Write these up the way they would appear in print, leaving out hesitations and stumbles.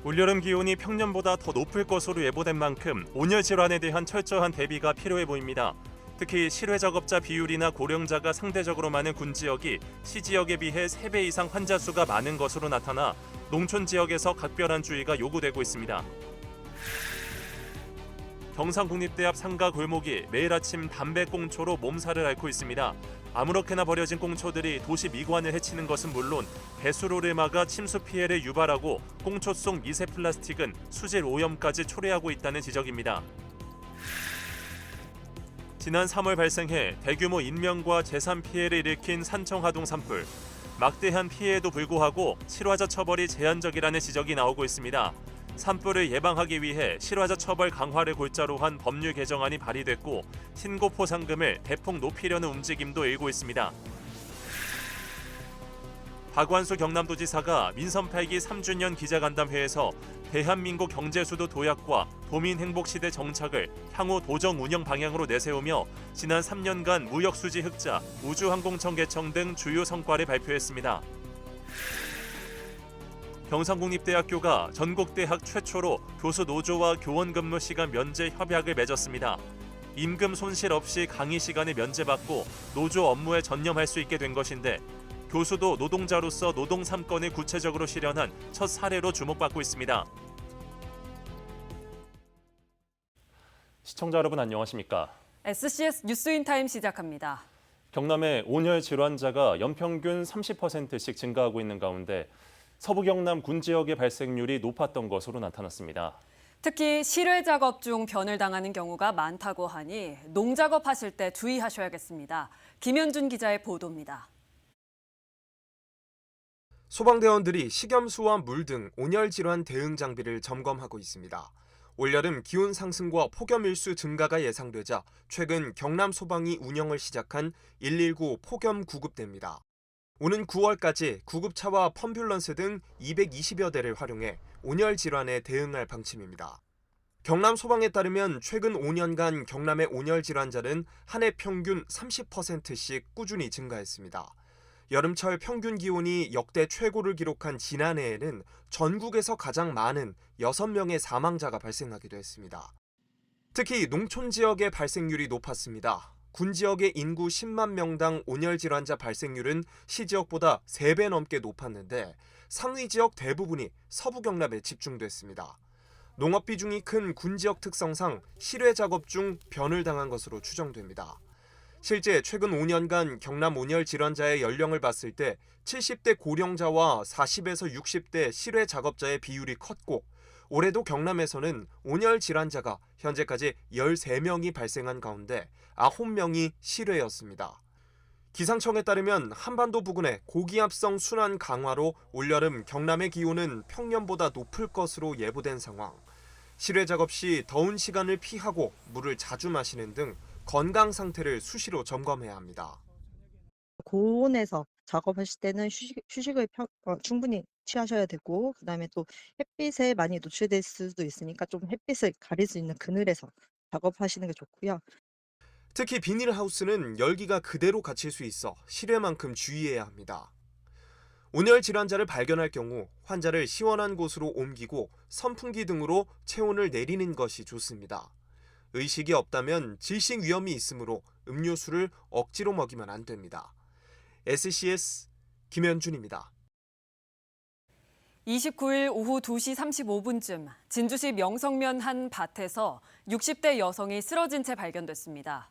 올여름 기온이 평년보다 더 높을 것으로 예보된 만큼 온열 질환에 대한 철저한 대비가 필요해 보입니다. 특히 실외 작업자 비율이나 고령자가 상대적으로 많은 군 지역이 시 지역에 비해 3배 이상 환자 수가 많은 것으로 나타나 농촌 지역에서 각별한 주의가 요구되고 있습니다. 경상국립대 앞 상가 골목이 매일 아침 담배꽁초로 몸살을 앓고 있습니다. 아무렇게나 버려진 꽁초들이 도시 미관을 해치는 것은 물론 배수로를 막아 침수 피해를 유발하고 꽁초 속 미세 플라스틱은 수질 오염까지 초래하고 있다는 지적입니다. 지난 3월 발생해 대규모 인명과 재산 피해를 일으킨 산청하동 산불. 막대한 피해에도 불구하고 실화자 처벌이 제한적이라는 지적이 나오고 있습니다. 산불을 예방하기 위해 실화자 처벌 강화를 골자로 한 법률 개정안이 발의됐고 신고 포상금을 대폭 높이려는 움직임도 일고 있습니다. 박완수 경남도지사가 민선 8기 3주년 기자간담회에서 대한민국 경제수도 도약과 도민행복시대 정착을 향후 도정 운영 방향으로 내세우며 지난 3년간 무역수지 흑자, 우주항공청 개청 등 주요 성과를 발표했습니다. 경상국립대학교가 전국대학 최초로 교수 노조와 교원 근무 시간 면제 협약을 맺었습니다. 임금 손실 없이 강의 시간을 면제받고 노조 업무에 전념할 수 있게 된 것인데 교수도 노동자로서 노동 3권을 구체적으로 실현한 첫 사례로 주목받고 있습니다. 시청자 여러분 안녕하십니까? SCS 뉴스인타임 시작합니다. 경남의 온열 질환자가 연평균 30%씩 증가하고 있는 가운데 서부 경남 군 지역의 발생률이 높았던 것으로 나타났습니다. 특히 실외 작업 중 변을 당하는 경우가 많다고 하니 농작업 하실 때 주의하셔야겠습니다. 김현준 기자의 보도입니다. 소방대원들이 식염수와 물 등 온열 질환 대응 장비를 점검하고 있습니다. 올여름 기온 상승과 폭염 일수 증가가 예상되자 최근 경남 소방이 운영을 시작한 119 폭염 구급대입니다. 오는 9월까지 구급차와 펌뷸런스 등 220여 대를 활용해 온열 질환에 대응할 방침입니다. 경남 소방에 따르면 최근 5년간 경남의 온열 질환자는 한 해 평균 30%씩 꾸준히 증가했습니다. 여름철 평균 기온이 역대 최고를 기록한 지난해에는 전국에서 가장 많은 6명의 사망자가 발생하기도 했습니다. 특히 농촌 지역의 발생률이 높았습니다. 군 지역의 인구 10만 명당 온열 질환자 발생률은 시 지역보다 3배 넘게 높았는데 상위 지역 대부분이 서부 경남에 집중됐습니다. 농업 비중이 큰 군 지역 특성상 실외 작업 중 변을 당한 것으로 추정됩니다. 실제 최근 5년간 경남 온열 질환자의 연령을 봤을 때 70대 고령자와 40에서 60대 실외 작업자의 비율이 컸고 올해도 경남에서는 온열 질환자가 현재까지 13명이 발생한 가운데 9명이 실외였습니다. 기상청에 따르면 한반도 부근의 고기압성 순환 강화로 올여름 경남의 기온은 평년보다 높을 것으로 예보된 상황. 실외 작업 시 더운 시간을 피하고 물을 자주 마시는 등 건강 상태를 수시로 점검해야 합니다. 고온에서 작업하실 때는 휴식을 충분히 취하셔야 되고, 그다음에 또 햇빛에 많이 노출될 수도 있으니까 좀 햇빛을 가릴 수 있는 그늘에서 작업하시는 게 좋고요. 특히 비닐하우스는 열기가 그대로 갇힐 수 있어 실외만큼 주의해야 합니다. 온열 질환자를 발견할 경우 환자를 시원한 곳으로 옮기고 선풍기 등으로 체온을 내리는 것이 좋습니다. 의식이 없다면 질식 위험이 있으므로 음료수를 억지로 먹이면 안 됩니다. SCS 김현준입니다. 29일 오후 2시 35분쯤 진주시 명성면 한 밭에서 60대 여성이 쓰러진 채 발견됐습니다.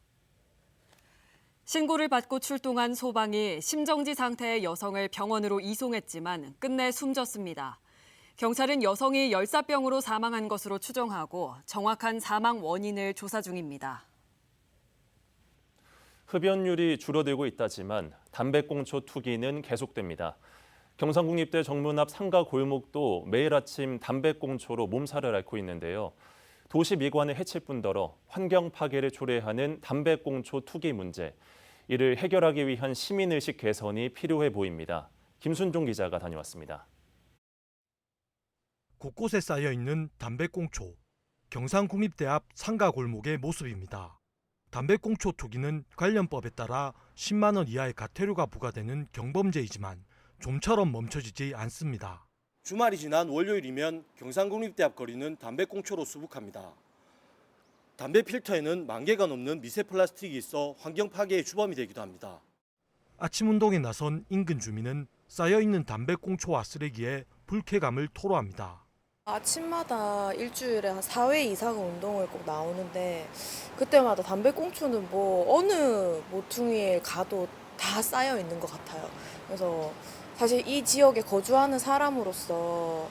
신고를 받고 출동한 소방이 심정지 상태의 여성을 병원으로 이송했지만 끝내 숨졌습니다. 경찰은 여성이 열사병으로 사망한 것으로 추정하고 정확한 사망 원인을 조사 중입니다. 흡연율이 줄어들고 있다지만 담배꽁초 투기는 계속됩니다. 경상국립대 정문 앞 상가 골목도 매일 아침 담배꽁초로 몸살을 앓고 있는데요. 도시 미관을 해칠 뿐더러 환경 파괴를 초래하는 담배꽁초 투기 문제. 이를 해결하기 위한 시민의식 개선이 필요해 보입니다. 김순종 기자가 다녀왔습니다. 곳곳에 쌓여있는 담배꽁초. 경상국립대 앞 상가 골목의 모습입니다. 담배꽁초 투기는 관련법에 따라 10만 원 이하의 과태료가 부과되는 경범죄이지만 좀처럼 멈춰지지 않습니다. 주말이 지난 월요일이면 경상국립대앞 거리는 담배꽁초로 수북합니다. 담배 필터에는 10,000개가 넘는 미세 플라스틱이 있어 환경 파괴의 주범이 되기도 합니다. 아침 운동에 나선 인근 주민은 쌓여있는 담배꽁초와 쓰레기에 불쾌감을 토로합니다. 아침마다 일주일에 한 4회 이상은 운동을 꼭 나오는데 그때마다 담배꽁초는 뭐 어느 모퉁이에 가도 다 쌓여 있는 것 같아요. 그래서 사실 이 지역에 거주하는 사람으로서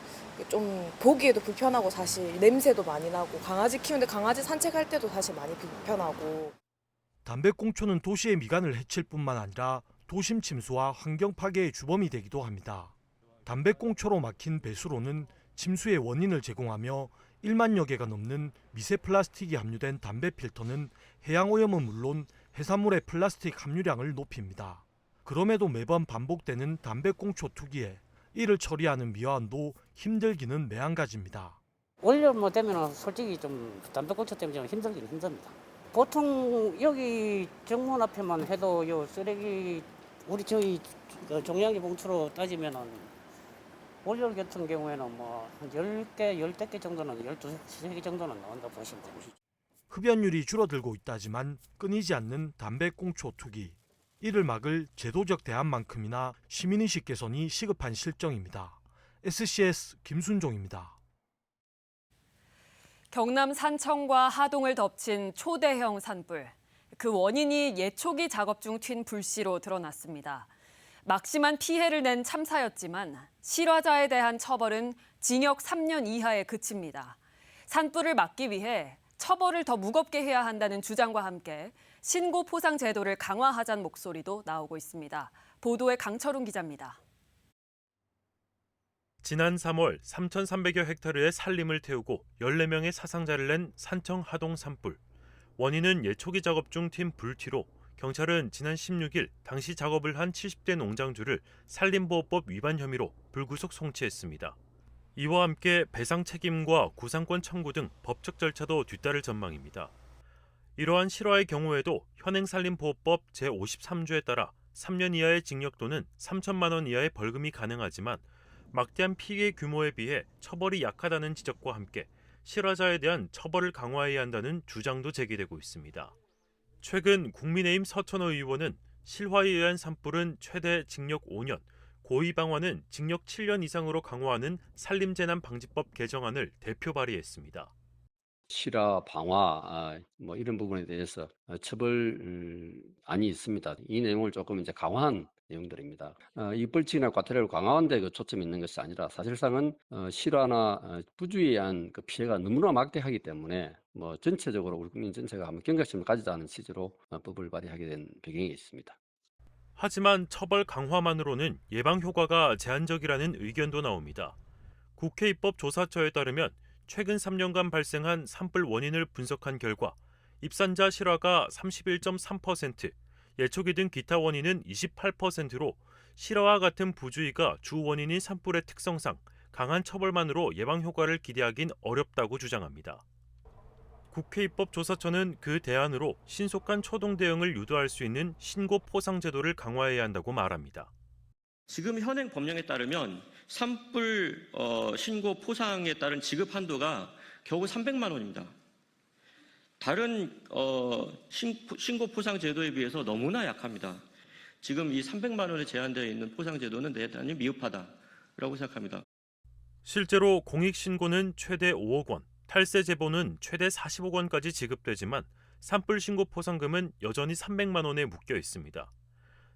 좀 보기에도 불편하고 사실 냄새도 많이 나고 강아지 키우는데 강아지 산책할 때도 사실 많이 불편하고. 담배꽁초는 도시의 미관을 해칠 뿐만 아니라 도심 침수와 환경 파괴의 주범이 되기도 합니다. 담배꽁초로 막힌 배수로는 침수의 원인을 제공하며 1만여 개가 넘는 미세 플라스틱이 함유된 담배 필터는 해양 오염은 물론 해산물의 플라스틱 함유량을 높입니다. 그럼에도 매번 반복되는 담배꽁초 투기에 이를 처리하는 미화원도 힘들기는 매한가지입니다. 월요 뭐 되면은 솔직히 좀 담배꽁초 때문에 좀 힘들긴 힘듭니다. 보통 여기 정문 앞에만 해도 요 쓰레기 우리 저희 종량제 봉투로 따지면은 월요일 같은 경우에는 뭐 한 10개, 10개 정도는 12개 정도는 나온다 보시면 됩니다. 흡연율이 줄어들고 있다지만 끊이지 않는 담배꽁초 투기. 이를 막을 제도적 대안만큼이나 시민의식 개선이 시급한 실정입니다. SCS 김순종입니다. 경남 산청과 하동을 덮친 초대형 산불. 그 원인이 예초기 작업 중 튄 불씨로 드러났습니다. 막심한 피해를 낸 참사였지만 실화자에 대한 처벌은 징역 3년 이하에 그칩니다. 산불을 막기 위해 처벌을 더 무겁게 해야 한다는 주장과 함께 신고 포상 제도를 강화하자는 목소리도 나오고 있습니다. 보도에 강철웅 기자입니다. 지난 3월 3,300여 헥타르의 산림을 태우고 14명의 사상자를 낸 산청 하동 산불. 원인은 예초기 작업 중 튄 불티로 경찰은 지난 16일 당시 작업을 한 70대 농장주를 산림보호법 위반 혐의로 불구속 송치했습니다. 이와 함께 배상 책임과 구상권 청구 등 법적 절차도 뒤따를 전망입니다. 이러한 실화의 경우에도 현행산림보호법 제53조에 따라 3년 이하의 징역 또는 3천만 원 이하의 벌금이 가능하지만 막대한 피해 규모에 비해 처벌이 약하다는 지적과 함께 실화자에 대한 처벌을 강화해야 한다는 주장도 제기되고 있습니다. 최근 국민의힘 서천호 의원은 실화에 의한 산불은 최대 징역 5년, 고의 방화는 징역 7년 이상으로 강화하는 산림재난방지법 개정안을 대표 발의했습니다. 실화 방화 뭐 이런 부분에 대해서 처벌안이 있습니다. 이 내용을 조금 이제 강화한 내용들입니다. 이 벌칙이나 과태료를 강화하는 데 초점이 있는 것이 아니라 사실상은 실화나 부주의한 그 피해가 너무나 막대하기 때문에 뭐 전체적으로 우리 국민 전체가 한번 경각심을 가지자는 취지로 법을 발의하게 된 배경이 있습니다. 하지만 처벌 강화만으로는 예방 효과가 제한적이라는 의견도 나옵니다. 국회 입법조사처에 따르면 최근 3년간 발생한 산불 원인을 분석한 결과 입산자 실화가 31.3%, 예초기 등 기타 원인은 28%로 실화와 같은 부주의가 주 원인인 산불의 특성상 강한 처벌만으로 예방 효과를 기대하긴 어렵다고 주장합니다. 국회 입법조사처는 그 대안으로 신속한 초동 대응을 유도할 수 있는 신고 포상 제도를 강화해야 한다고 말합니다. 지금 현행 법령에 따르면 산불 신고 포상에 따른 지급 한도가 겨우 300만 원입니다. 다른 신고 포상 제도에 비해서 너무나 약합니다. 지금 이 300만 원에 제한되어 있는 포상 제도는 대단히 미흡하다라고 생각합니다. 실제로 공익신고는 최대 5억 원, 탈세 제보는 최대 40억 원까지 지급되지만 산불 신고 포상금은 여전히 300만 원에 묶여 있습니다.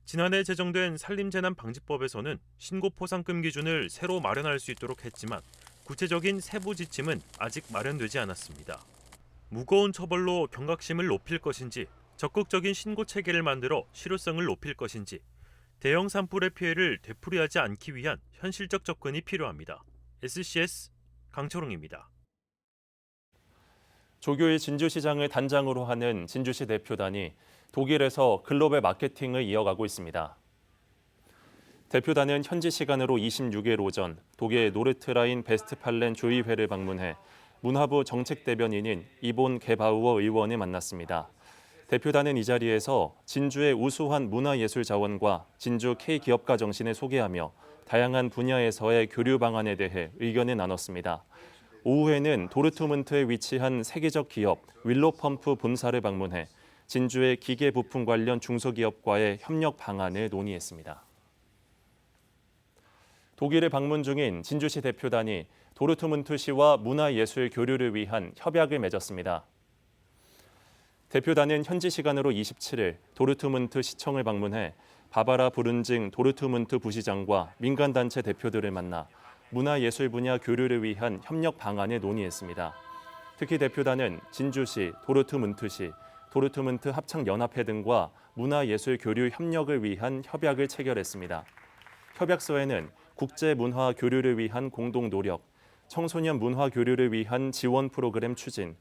지난해 제정된 산림재난방지법에서는 신고 포상금 기준을 새로 마련할 수 있도록 했지만 구체적인 세부 지침은 아직 마련되지 않았습니다. 무거운 처벌로 경각심을 높일 것인지 적극적인 신고 체계를 만들어 실효성을 높일 것인지 대형 산불의 피해를 되풀이하지 않기 위한 현실적 접근이 필요합니다. SCS 강철웅입니다. 조교의 진주시장을 단장으로 하는 진주시 대표단이 독일에서 글로벌 마케팅을 이어가고 있습니다. 대표단은 현지 시간으로 26일 오전 독일 노르트라인 베스트팔렌 조의회를 방문해 문화부 정책대변인인 이본 게바우어 의원을 만났습니다. 대표단은 이 자리에서 진주의 우수한 문화예술 자원과 진주 K기업가 정신을 소개하며 다양한 분야에서의 교류 방안에 대해 의견을 나눴습니다. 오후에는 도르트문트에 위치한 세계적 기업 윌로펌프 본사를 방문해 진주의 기계 부품 관련 중소기업과의 협력 방안을 논의했습니다. 독일을 방문 중인 진주시 대표단이 도르트문트시와 문화예술 교류를 위한 협약을 맺었습니다. 대표단은 현지 시간으로 27일 도르트문트 시청을 방문해 바바라 브룬징 도르트문트 부시장과 민간단체 대표들을 만나 문화예술 분야 교류를 위한 협력 방안을 논의했습니다. 특히 대표단은 진주시, 도르트문트시, 도르트문트 합창연합회 등과 문화예술 교류 협력을 위한 협약을 체결했습니다. 협약서에는 국제 문화 교류를 위한 공동 노력, 청소년 문화 교류를 위한 지원 프로그램 추진,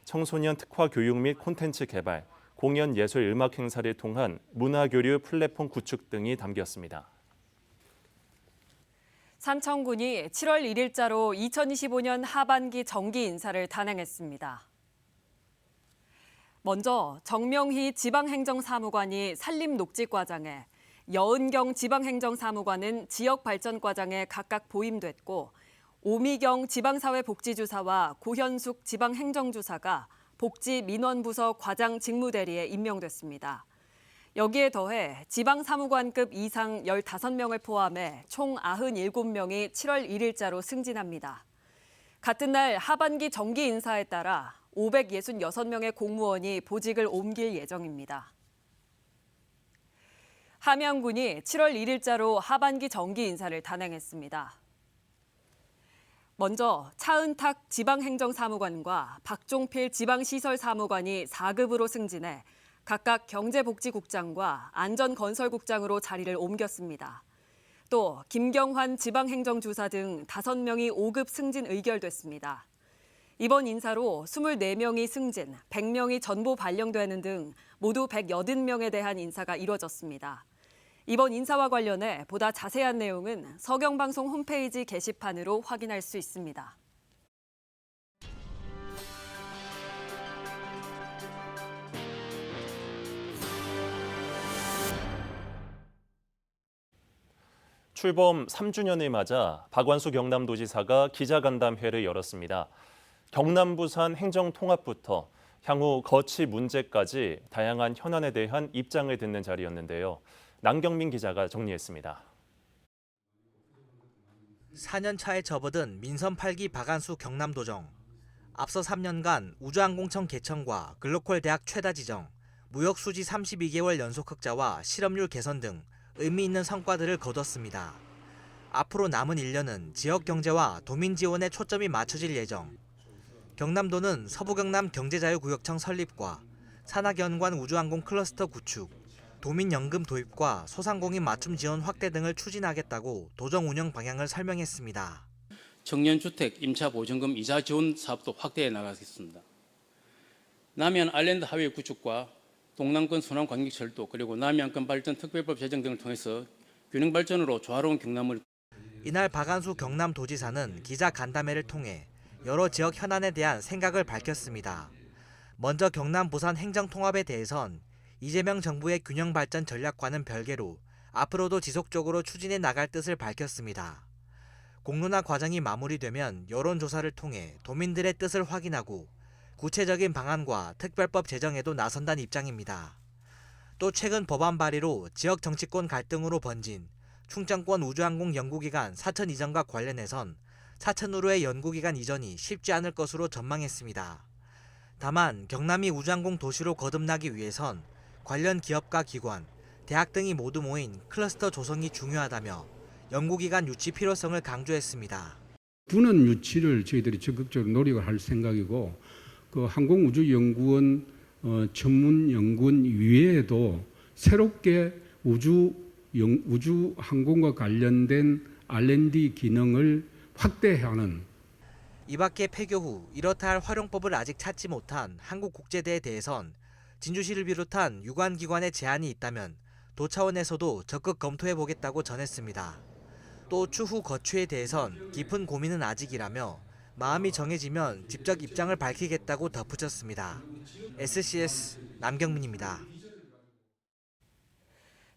청소년 특화 교육 및 콘텐츠 개발, 공연 예술 음악 행사를 통한 문화 교류 플랫폼 구축 등이 담겼습니다. 삼청군이 7월 1일자로 2025년 하반기 정기 인사를 단행했습니다. 먼저 정명희 지방행정사무관이 산림녹지과장에, 여은경 지방행정사무관은 지역발전과장에 각각 보임됐고, 오미경 지방사회복지주사와 고현숙 지방행정주사가 복지민원부서 과장 직무대리에 임명됐습니다. 여기에 더해 지방사무관급 이상 15명을 포함해 총 97명이 7월 1일자로 승진합니다. 같은 날 하반기 정기 인사에 따라 566명의 공무원이 보직을 옮길 예정입니다. 함양군이 7월 1일자로 하반기 정기 인사를 단행했습니다. 먼저 차은탁 지방행정사무관과 박종필 지방시설사무관이 4급으로 승진해 각각 경제복지국장과 안전건설국장으로 자리를 옮겼습니다. 또 김경환 지방행정주사 등 5명이 5급 승진 의결됐습니다. 이번 인사로 24명이 승진, 100명이 전보 발령되는 등 모두 180명에 대한 인사가 이뤄졌습니다. 이번 인사와 관련해 보다 자세한 내용은 서경방송 홈페이지 게시판으로 확인할 수 있습니다. 출범 3주년을 맞아 박완수 경남도지사가 기자간담회를 열었습니다. 경남 부산 행정통합부터 향후 거치 문제까지 다양한 현안에 대한 입장을 듣는 자리였는데요. 남경민 기자가 정리했습니다. 4년 차에 접어든 민선 8기 박완수 경남도정. 앞서 3년간 우주항공청 개청과 글로컬 대학 최다 지정, 무역수지 32개월 연속 흑자와 실업률 개선 등 의미 있는 성과들을 거뒀습니다. 앞으로 남은 1년은 지역 경제와 도민 지원에 초점이 맞춰질 예정. 경남도는 서부경남 경제자유구역청 설립과 산하연관 우주항공 클러스터 구축, 도민연금 도입과 소상공인 맞춤 지원 확대 등을 추진하겠다고 도정 운영 방향을 설명했습니다. 청년주택 임차 보증금 이자 지원 사업도 확대해 나가겠습니다. 남해안 아일랜드 하웨이 구축과 동남권 순환 관객철도 그리고 남해안권 발전 특별법 제정 등을 통해서 균형 발전으로 조화로운 경남을. 이날 박완수 경남도지사는 기자 간담회를 통해 여러 지역 현안에 대한 생각을 밝혔습니다. 먼저 경남 부산 행정통합에 대해선 이재명 정부의 균형 발전 전략과는 별개로 앞으로도 지속적으로 추진해 나갈 뜻을 밝혔습니다. 공론화 과정이 마무리되면 여론조사를 통해 도민들의 뜻을 확인하고 구체적인 방안과 특별법 제정에도 나선다는 입장입니다. 또 최근 법안 발의로 지역 정치권 갈등으로 번진 충청권 우주항공 연구기관 사천 이전과 관련해선 사천으로의 연구기관 이전이 쉽지 않을 것으로 전망했습니다. 다만 경남이 우주항공 도시로 거듭나기 위해선 관련 기업과 기관, 대학 등이 모두 모인 클러스터 조성이 중요하다며 연구기관 유치 필요성을 강조했습니다. 군원 유치를 저희들이 적극적으로 노력을 할 생각이고 그 항공우주연구원 전문연구원 이외에도 새롭게 우주항공과 관련된 R&D 기능을 확대하는. 이 밖에 폐교 후 이렇다 할 활용법을 아직 찾지 못한 한국국제대에 대해선 진주시를 비롯한 유관기관의 제안이 있다면 도 차원에서도 적극 검토해보겠다고 전했습니다. 또 추후 거취에 대해선 깊은 고민은 아직이라며 마음이 정해지면 직접 입장을 밝히겠다고 덧붙였습니다. SCS 남경민입니다.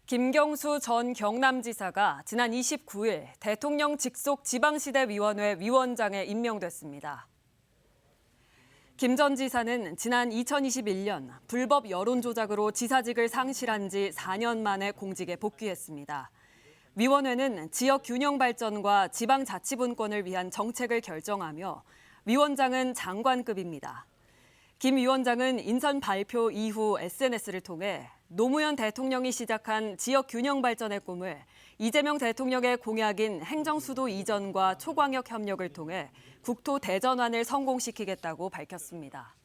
김경수 전 경남지사가 지난 29일 대통령 직속 지방시대위원회 위원장에 임명됐습니다. 김 전 지사는 지난 2021년 불법 여론조작으로 지사직을 상실한 지 4년 만에 공직에 복귀했습니다. 위원회는 지역 균형 발전과 지방자치분권을 위한 정책을 결정하며 위원장은 장관급입니다. 김 위원장은 인선 발표 이후 SNS를 통해 노무현 대통령이 시작한 지역 균형 발전의 꿈을 이재명 대통령의 공약인 행정수도 이전과 초광역 협력을 통해 국토 대전환을 성공시키겠다고 밝혔습니다.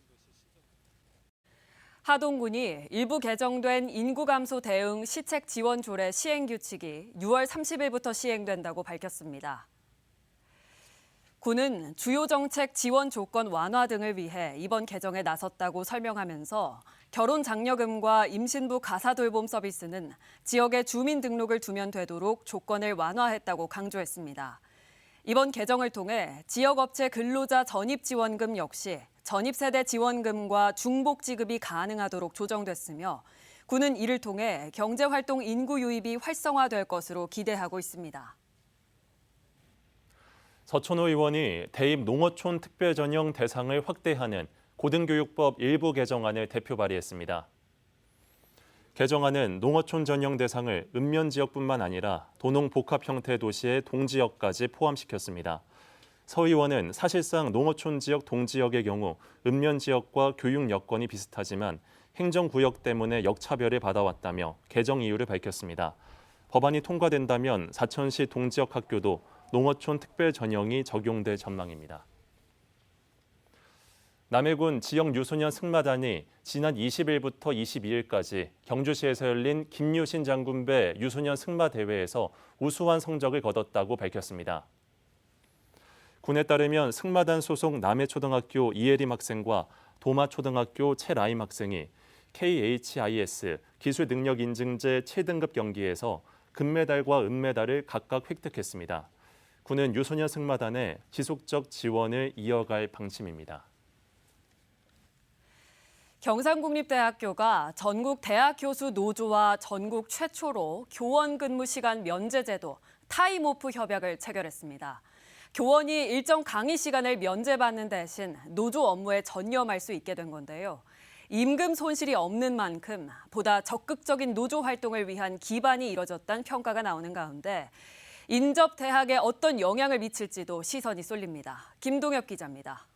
하동군이 일부 개정된 인구 감소 대응 시책 지원 조례 시행 규칙이 6월 30일부터 시행된다고 밝혔습니다. 군은 주요 정책 지원 조건 완화 등을 위해 이번 개정에 나섰다고 설명하면서 결혼 장려금과 임신부 가사 돌봄 서비스는 지역에 주민 등록을 두면 되도록 조건을 완화했다고 강조했습니다. 이번 개정을 통해 지역업체 근로자 전입지원금 역시 전입세대 지원금과 중복 지급이 가능하도록 조정됐으며 군은 이를 통해 경제활동 인구 유입이 활성화될 것으로 기대하고 있습니다. 서천호 의원이 대입 농어촌 특별전형 대상을 확대하는 고등교육법 일부 개정안을 대표 발의했습니다. 개정안은 농어촌 전형 대상을 읍면 지역뿐만 아니라 도농 복합 형태 도시의 동지역까지 포함시켰습니다. 서 의원은 사실상 농어촌 지역 동지역의 경우 읍면 지역과 교육 여건이 비슷하지만 행정구역 때문에 역차별을 받아왔다며 개정 이유를 밝혔습니다. 법안이 통과된다면 사천시 동지역 학교도 농어촌 특별 전형이 적용될 전망입니다. 남해군 지역 유소년 승마단이 지난 20일부터 22일까지 경주시에서 열린 김유신 장군배 유소년 승마 대회에서 우수한 성적을 거뒀다고 밝혔습니다. 군에 따르면 승마단 소속 남해초등학교 이예림 학생과 도마초등학교 최라임 학생이 KHIS 기술능력인증제 7등급 경기에서 금메달과 은메달을 각각 획득했습니다. 군은 유소년 승마단에 지속적 지원을 이어갈 방침입니다. 경상국립대학교가 전국 대학 교수 노조와 전국 최초로 교원 근무 시간 면제 제도 타임오프 협약을 체결했습니다. 교원이 일정 강의 시간을 면제받는 대신 노조 업무에 전념할 수 있게 된 건데요. 임금 손실이 없는 만큼 보다 적극적인 노조 활동을 위한 기반이 이뤄졌다는 평가가 나오는 가운데 인접 대학에 어떤 영향을 미칠지도 시선이 쏠립니다. 김동엽 기자입니다.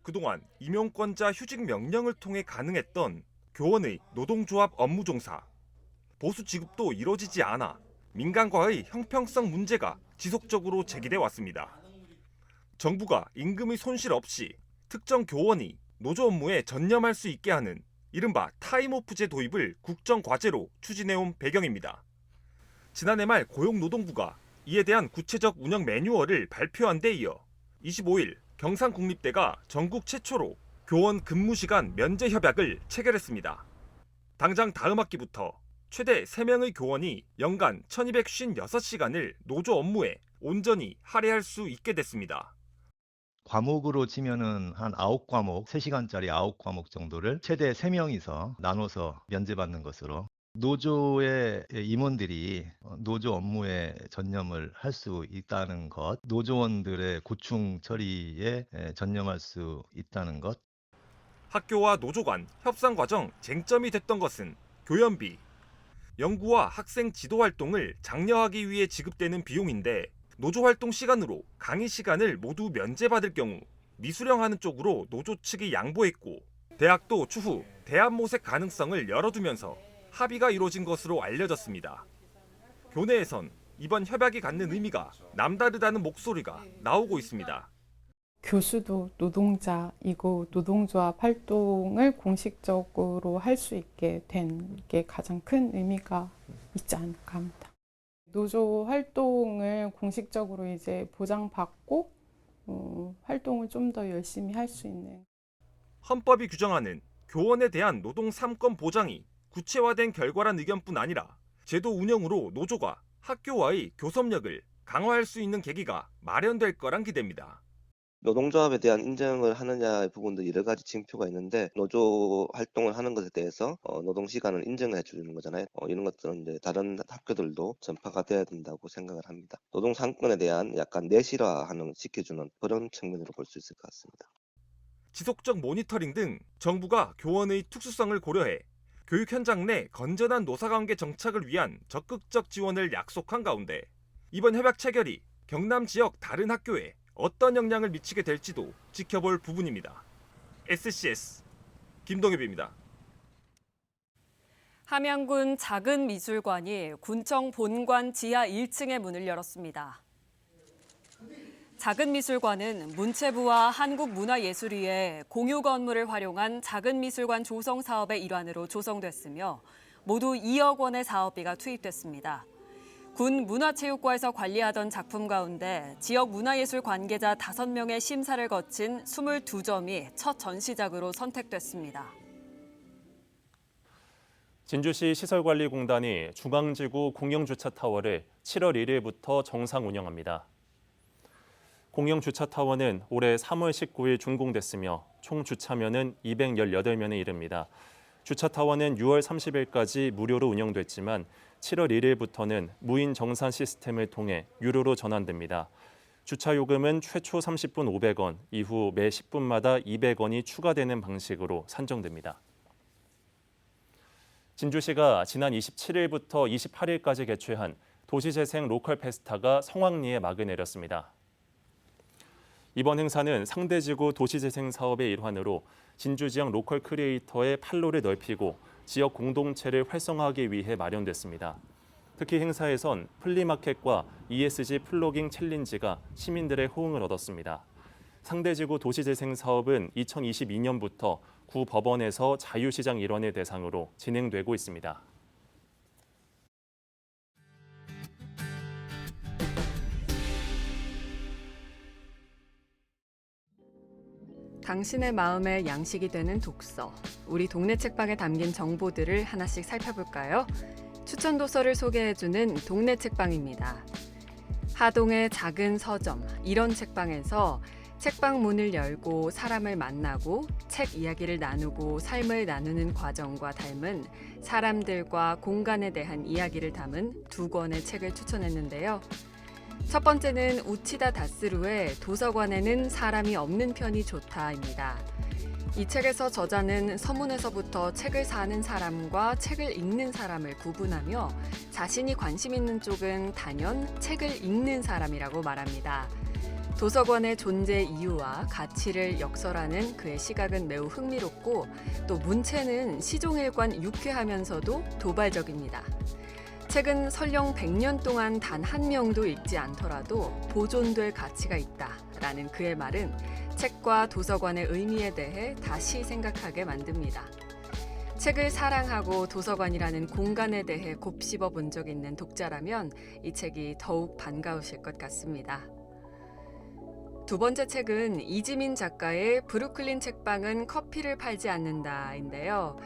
그동안 임용권자 휴직 명령을 통해 가능했던 교원의 노동조합 업무 종사, 보수 지급도 이뤄지지 않아 민간과의 형평성 문제가 지속적으로 제기돼 왔습니다. 정부가 임금의 손실 없이 특정 교원이 노조 업무에 전념할 수 있게 하는 이른바 타임오프제 도입을 국정과제로 추진해온 배경입니다. 지난해 말 고용노동부가 이에 대한 구체적 운영 매뉴얼을 발표한 데 이어 25일 경상국립대가 전국 최초로 교원 근무시간 면제 협약을 체결했습니다. 당장 다음 학기부터 최대 3명의 교원이 연간 1256시간을 노조 업무에 온전히 할애할 수 있게 됐습니다. 과목으로 치면은 한 9과목, 3시간짜리 9과목 정도를 최대 3명이서 나눠서 면제받는 것으로 노조의 임원들이 노조 업무에 전념을 할 수 있다는 것, 노조원들의 고충 처리에 전념할 수 있다는 것. 학교와 노조 간 협상 과정 쟁점이 됐던 것은 교연비. 연구와 학생 지도 활동을 장려하기 위해 지급되는 비용인데 노조 활동 시간으로 강의 시간을 모두 면제받을 경우 미수령하는 쪽으로 노조 측이 양보했고 대학도 추후 대안 모색 가능성을 열어두면서 합의가 이루어진 것으로 알려졌습니다. 교내에선 이번 협약이 갖는 의미가 남다르다는 목소리가 나오고 있습니다. 교수도 노동자이고 노동조합 활동을 공식적으로 할 수 있게 된 게 가장 큰 의미가 있지 않을까 합니다. 노조 활동을 공식적으로 이제 보장받고 활동을 좀 더 열심히 할 수 있는. 헌법이 규정하는 교원에 대한 노동 3권 보장이 구체화된 결과란 의견뿐 아니라 제도 운영으로 노조가 학교와의 교섭력을 강화할 수 있는 계기가 마련될 거란 기대입니다. 노동조합에 대한 인정을 하느냐의 부분도 여러 가지 징표가 있는데 노조 활동을 하는 것에 대해서 노동시간을 인정을 해주는 거잖아요. 이런 것들은 이제 다른 학교들도 전파가 돼야 된다고 생각을 합니다. 노동상권에 대한 약간 내실화하는 시켜주는 그런 측면으로 볼 수 있을 것 같습니다. 지속적 모니터링 등 정부가 교원의 특수성을 고려해 교육 현장 내 건전한 노사관계 정착을 위한 적극적 지원을 약속한 가운데 이번 협약 체결이 경남 지역 다른 학교에 어떤 영향을 미치게 될지도 지켜볼 부분입니다. SCS 김동엽입니다. 함양군 작은 미술관이 군청 본관 지하 1층에 문을 열었습니다. 작은 미술관은 문체부와 한국문화예술위의 공유 건물을 활용한 작은 미술관 조성 사업의 일환으로 조성됐으며 모두 2억 원의 사업비가 투입됐습니다. 군 문화체육과에서 관리하던 작품 가운데 지역 문화예술 관계자 5명의 심사를 거친 22점이 첫 전시작으로 선택됐습니다. 진주시 시설관리공단이 중앙지구 공영주차타워를 7월 1일부터 정상 운영합니다. 공영주차타워는 올해 3월 19일 준공됐으며 총 주차면은 218면에 이릅니다. 주차타워는 6월 30일까지 무료로 운영됐지만 7월 1일부터는 무인 정산 시스템을 통해 유료로 전환됩니다. 주차 요금은 최초 30분 500원, 이후 매 10분마다 200원이 추가되는 방식으로 산정됩니다. 진주시가 지난 27일부터 28일까지 개최한 도시재생 로컬 페스타가 성황리에 막을 내렸습니다. 이번 행사는 상대지구 도시재생 사업의 일환으로 진주 지역 로컬 크리에이터의 판로를 넓히고 지역 공동체를 활성화하기 위해 마련됐습니다. 특히 행사에선 플리마켓과 ESG 플로깅 챌린지가 시민들의 호응을 얻었습니다. 상대지구 도시재생 사업은 2022년부터 구 법원에서 자유시장 일원을 대상으로 진행되고 있습니다. 당신의 마음에 양식이 되는 독서. 우리 동네 책방에 담긴 정보들을 하나씩 살펴볼까요? 추천 도서를 소개해주는 동네 책방입니다. 하동의 작은 서점, 이런 책방에서 책방 문을 열고 사람을 만나고 책 이야기를 나누고 삶을 나누는 과정과 닮은 사람들과 공간에 대한 이야기를 담은 2권의 책을 추천했는데요. 첫 번째는 우치다 다스루의 도서관에는 사람이 없는 편이 좋다입니다. 이 책에서 저자는 서문에서부터 책을 사는 사람과 책을 읽는 사람을 구분하며 자신이 관심 있는 쪽은 단연 책을 읽는 사람이라고 말합니다. 도서관의 존재 이유와 가치를 역설하는 그의 시각은 매우 흥미롭고 또 문체는 시종일관 유쾌하면서도 도발적입니다. 책은 설령 100년 동안 단 한 명도 읽지 않더라도 보존될 가치가 있다라는 그의 말은 책과 도서관의 의미에 대해 다시 생각하게 만듭니다. 책을 사랑하고 도서관이라는 공간에 대해 곱씹어 본 적 있는 독자라면 이 책이 더욱 반가우실 것 같습니다. 두 번째 책은 이지민 작가의 브루클린 책방은 커피를 팔지 않는다인데요.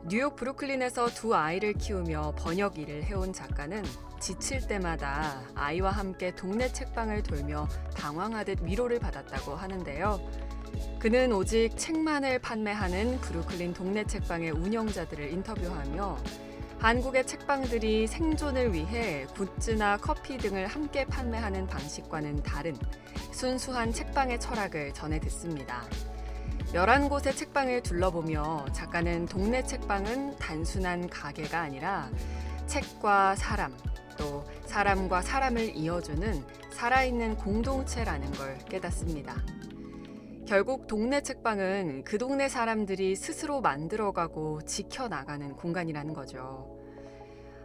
뉴욕 브루클린에서 2 아이를 키우며 번역 일을 해온 작가는 지칠 때마다 아이와 함께 동네 책방을 돌며 방황하듯 위로를 받았다고 하는데요. 그는 오직 책만을 판매하는 브루클린 동네 책방의 운영자들을 인터뷰하며 한국의 책방들이 생존을 위해 굿즈나 커피 등을 함께 판매하는 방식과는 다른 순수한 책방의 철학을 전해 듣습니다. 11곳의 책방을 둘러보며 작가는 동네 책방은 단순한 가게가 아니라 책과 사람, 또 사람과 사람을 이어주는 살아있는 공동체라는 걸 깨닫습니다. 결국 동네 책방은 그 동네 사람들이 스스로 만들어가고 지켜나가는 공간이라는 거죠.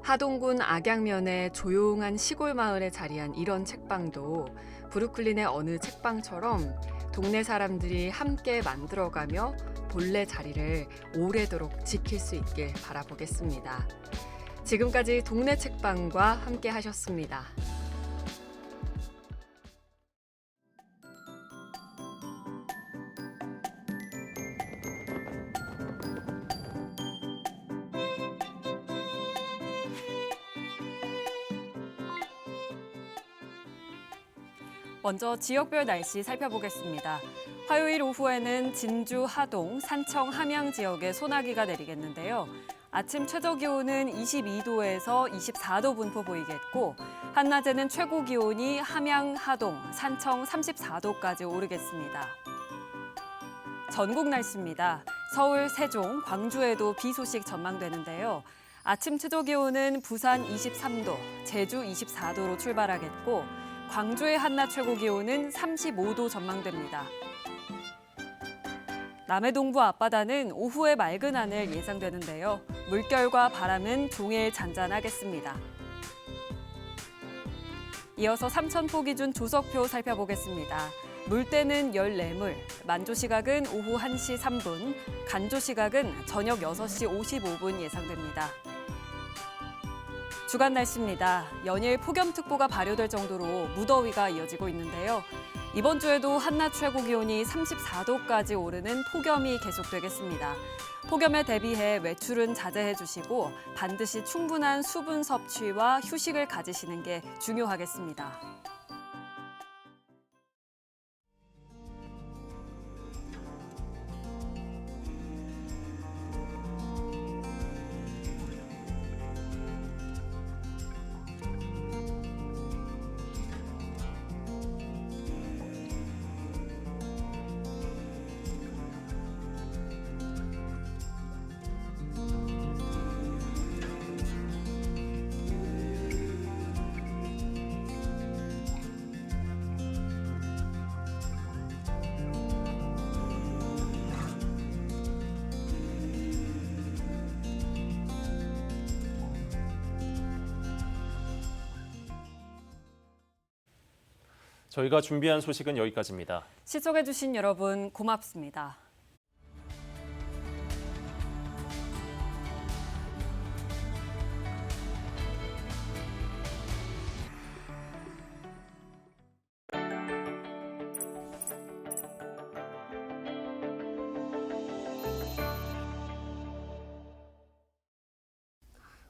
하동군 악양면의 조용한 시골 마을에 자리한 이런 책방도 브루클린의 어느 책방처럼 동네 사람들이 함께 만들어가며 본래 자리를 오래도록 지킬 수 있길 바라보겠습니다. 지금까지 동네 책방과 함께 하셨습니다. 먼저 지역별 날씨 살펴보겠습니다. 화요일 오후에는 진주, 하동, 산청, 함양 지역에 소나기가 내리겠는데요. 아침 최저 기온은 22도에서 24도 분포 보이겠고 한낮에는 최고 기온이 함양, 하동, 산청 34도까지 오르겠습니다. 전국 날씨입니다. 서울, 세종, 광주에도 비 소식 전망되는데요. 아침 최저 기온은 부산 23도, 제주 24도로 출발하겠고 광주의 한낮 최고 기온은 35도 전망됩니다. 남해 동부 앞바다는 오후에 맑은 하늘 예상되는데요. 물결과 바람은 종일 잔잔하겠습니다. 이어서 삼천포 기준 조석표 살펴보겠습니다. 물때는 14물, 만조 시각은 오후 1시 3분, 간조 시각은 저녁 6시 55분 예상됩니다. 주간 날씨입니다. 연일 폭염특보가 발효될 정도로 무더위가 이어지고 있는데요. 이번 주에도 한낮 최고 기온이 34도까지 오르는 폭염이 계속되겠습니다. 폭염에 대비해 외출은 자제해 주시고 반드시 충분한 수분 섭취와 휴식을 가지시는 게 중요하겠습니다. 저희가 준비한 소식은 여기까지입니다. 시청해주신 여러분 고맙습니다.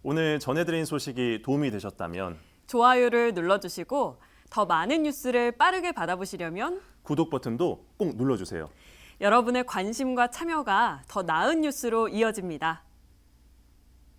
오늘 전해드린 소식이 도움이 되셨다면 좋아요를 눌러주시고 더 많은 뉴스를 빠르게 받아보시려면 구독 버튼도 꼭 눌러주세요. 여러분의 관심과 참여가 더 나은 뉴스로 이어집니다.